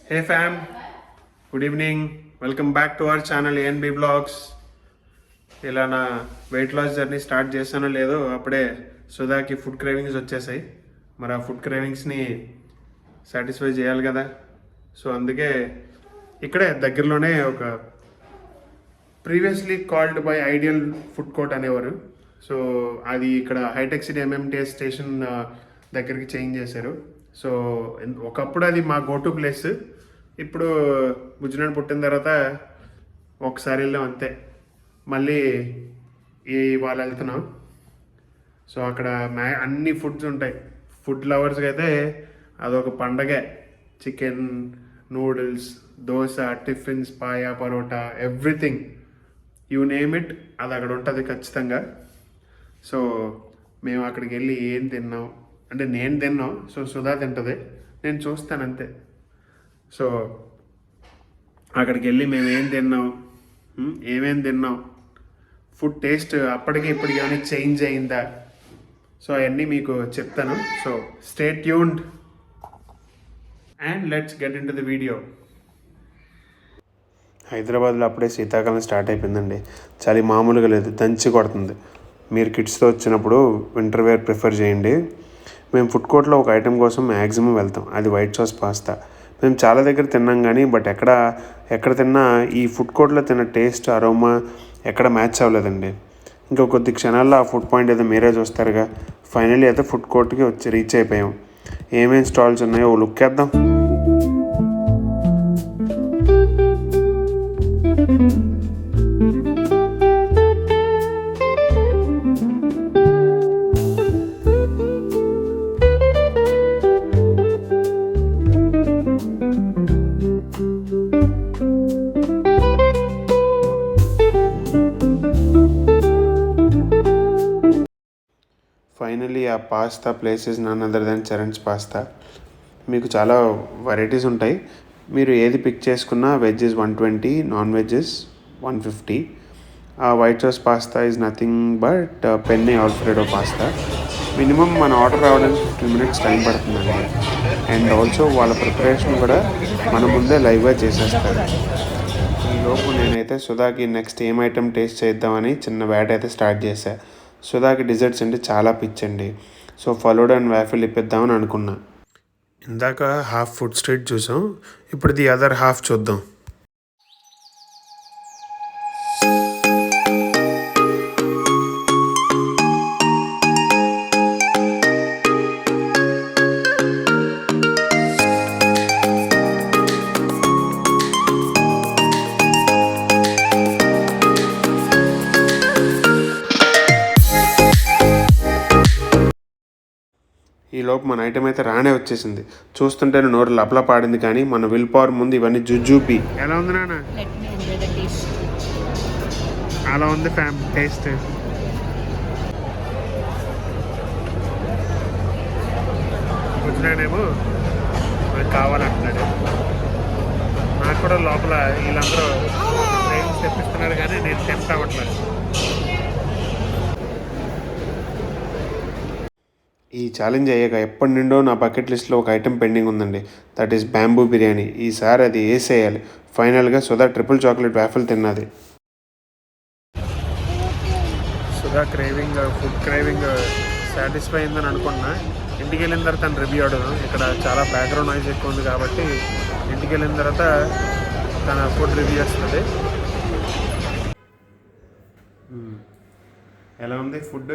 Hey fam, good evening. Welcome back to our channel ANB Vlogs. ఇలా నా weight loss journey start చేశానో లేదో అప్పుడే సుధాకి ఫుడ్ క్రేవింగ్స్ వచ్చేసాయి. మరి ఆ ఫుడ్ క్రేవింగ్స్ని సాటిస్ఫై చేయాలి కదా. సో అందుకే ఇక్కడే దగ్గరలోనే ఒక previously called by ideal food court అనేవారు. సో అది ఇక్కడ హైటెక్ సిటీ ఎంఎంటీఎస్ స్టేషన్ దగ్గరికి చేంజ్ చేశారు. సో ఒకప్పుడు అది మా గో టు ప్లేస్. ఇప్పుడు బుజ్జినాడు పుట్టిన తర్వాత ఒకసారి వెళ్ళాం అంతే. మళ్ళీ ఇవాళ వెళ్తున్నాం. సో అక్కడ అన్ని ఫుడ్స్ ఉంటాయి. ఫుడ్ లవర్స్కి అయితే అదొక పండగే. Chicken, noodles, dosa, tiffins, paya, parotta, everything you name it అది అక్కడ ఉంటుంది ఖచ్చితంగా. సో మేము అక్కడికి వెళ్ళి ఏం తిన్నాం అంటే నేను తిన్నాం. సో సుధా తింటుంది, నేను చూస్తాను అంతే. సో అక్కడికి వెళ్ళి మేము ఏం తిన్నాం, ఏమేం తిన్నాం, ఫుడ్ టేస్ట్ అప్పటికి ఇప్పటికి ఏమైనా చేంజ్ అయిందా, సో అవన్నీ మీకు చెప్తాను. So stay tuned and let's get in to the video. హైదరాబాద్లో అప్పుడే శీతాకాలం స్టార్ట్ అయిపోయిందండి. చలి మామూలుగా లేదు, దంచి కొడుతుంది. మీరు కిడ్స్తో వచ్చినప్పుడు వింటర్ వేర్ ప్రిఫర్ చేయండి. మేము ఫుడ్ కోర్ట్లో ఒక ఐటెం కోసం మ్యాక్సిమం వెళ్తాం, అది వైట్ సాస్ పాస్తా. మేము చాలా దగ్గర తిన్నాం కానీ బట్ ఎక్కడ తిన్నా ఈ ఫుడ్ కోర్ట్లో తిన్న టేస్ట్, అరోమా ఎక్కడ మ్యాచ్ అవ్వలేదండి. ఇంకా కొద్ది క్షణాల్లో ఆ ఫుడ్ పాయింట్ ఏదో మీరే చూస్తారుగా. ఫైనల్లీ అయితే ఫుడ్ కోర్ట్కి వచ్చి రీచ్ అయిపోయాం. ఏమేమి స్టాల్స్ ఉన్నాయో ఓ లుక్ వేద్దాం. ఫైనలీ ఆ pasta place is none other than Charan's pasta. మీకు చాలా వెరైటీస్ ఉంటాయి. మీరు ఏది పిక్ చేసుకున్నా veg is 120, non veg is 150. ఆ white sauce pasta is nothing but penne alfredo pasta. Minimum మన ఆర్డర్ రావడానికి 15 minutes టైం పడుతుందండి. అండ్ ఆల్సో వాళ్ళ ప్రిపరేషన్ కూడా మన ముందే లైవ్గా చేసేస్తారు. ఈలోపు నేనైతే సుధాకి నెక్స్ట్ ఏం ఐటెం టేస్ట్ చేద్దామని చిన్న వేట అయితే స్టార్ట్ చేశా. సుధాకి డిజర్ట్స్ అంటే చాలా పిచ్చండి. సో ఫలూడా అండ్ వ్యాఫిల్ ఇప్పిద్దామని అనుకున్నా. ఇందాక హాఫ్ ఫుడ్ స్ట్రీట్ చూసాం, ఇప్పుడు ది అదర్ హాఫ్ చూద్దాం. ఈలోపు మన ఐటమ్ అయితే రానే వచ్చేసింది. చూస్తుంటేనే నోరు లపలా పాడింది. కానీ మన విల్ పవర్ ముందు ఇవన్నీ జుజూపి. ఎలా ఉంది నాన్న? అలా ఉంది ఫ్యామ్ టేస్ట్. వచ్చినాడేమో కావాలంటున్నాడు. నాకు కూడా లోపల వీళ్ళందరూ తెప్పిస్తున్నాడు కానీ నేను టెంప్ట్ అవ్వట్లేదు. ఈ ఛాలెంజ్ అయ్యాక ఎప్పటి నుండో నా బకెట్ లిస్ట్లో ఒక ఐటెం పెండింగ్ ఉందండి. That is bamboo biryani. ఈసారి అది వేసేయాలి. ఫైనల్గా సుధా ట్రిపుల్ చాక్లెట్ వ్యాఫిల్ తిన్నది. సుధా ఫుడ్ క్రేవింగ్ సాటిస్ఫై అయిందని అనుకున్నా. ఇంటికి వెళ్ళిన తర్వాత తను రివ్యూ అడగను. ఇక్కడ చాలా బ్యాక్గ్రౌండ్ నాయిస్ ఎక్కువ ఉంది కాబట్టి ఇంటికి వెళ్ళిన తర్వాత తన ఫుడ్ రివ్యూ వస్తుంది. ఎలా ఉంది ఫుడ్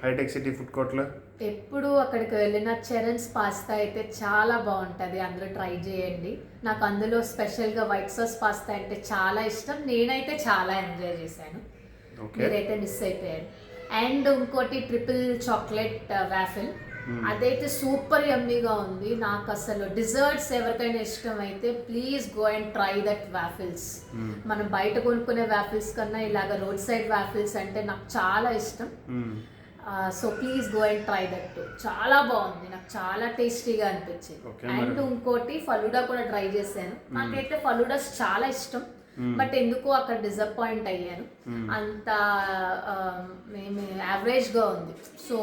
హైటెక్ సిటీ ఫుడ్ కోర్ట్లో? ఎప్పుడు అక్కడికి వెళ్ళిన చరణ్స్ పాస్తా అయితే చాలా బాగుంటుంది, అందరూ ట్రై చేయండి. నాకు అందులో స్పెషల్గా వైట్ సాస్ పాస్తా అంటే చాలా ఇష్టం. నేనైతే చాలా ఎంజాయ్ చేశాను, మీరైతే మిస్ అయిపోయారు. అండ్ ఇంకోటి ట్రిపుల్ చాక్లెట్ వ్యాఫిల్, అదైతే సూపర్ యమ్మీగా ఉంది. నాకు అసలు డిజర్ట్స్ ఎవరికైనా ఇష్టం అయితే please go and try that waffles. మనం బయట కొనుక్కునే వ్యాఫిల్స్ కన్నా ఇలాగ రోడ్ సైడ్ వ్యాఫిల్స్ అంటే నాకు చాలా ఇష్టం. So please go and try that to. చాలా బాగుంది, నాకు చాలా టేస్టీగా అనిపించింది. అండ్ ఇంకోటి ఫలూడా కూడా ట్రై చేశాను. నాకైతే ఫలూడాస్ చాలా ఇష్టం, బట్ ఎందుకో అక్కడ డిసప్పాయింట్ అయ్యాను. అంత మేము యావరేజ్గా ఉంది. సో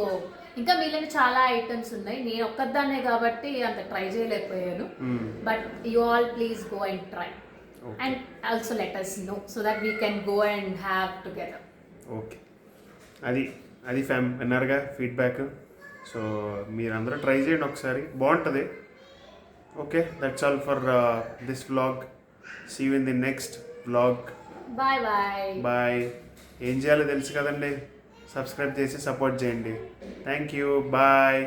ఇంకా మిగిలిన చాలా ఐటమ్స్ ఉన్నాయి. నేను ఒక్కదాన్నే కాబట్టి అంత ట్రై చేయలేకపోయాను. But you all please go and try and also let us know so that we can go and have together. Okay, అది విన్నారుగా ఫీడ్బ్యాక్. సో మీరందరూ ట్రై చేయండి ఒకసారి, బాగుంటుంది. Okay, that's all for this vlog. See you in the next vlog. Bye bye. Bye. ఏం చేయాలో తెలుసు కదండి, సబ్స్క్రైబ్ చేసి సపోర్ట్ చేయండి. Thank you, bye.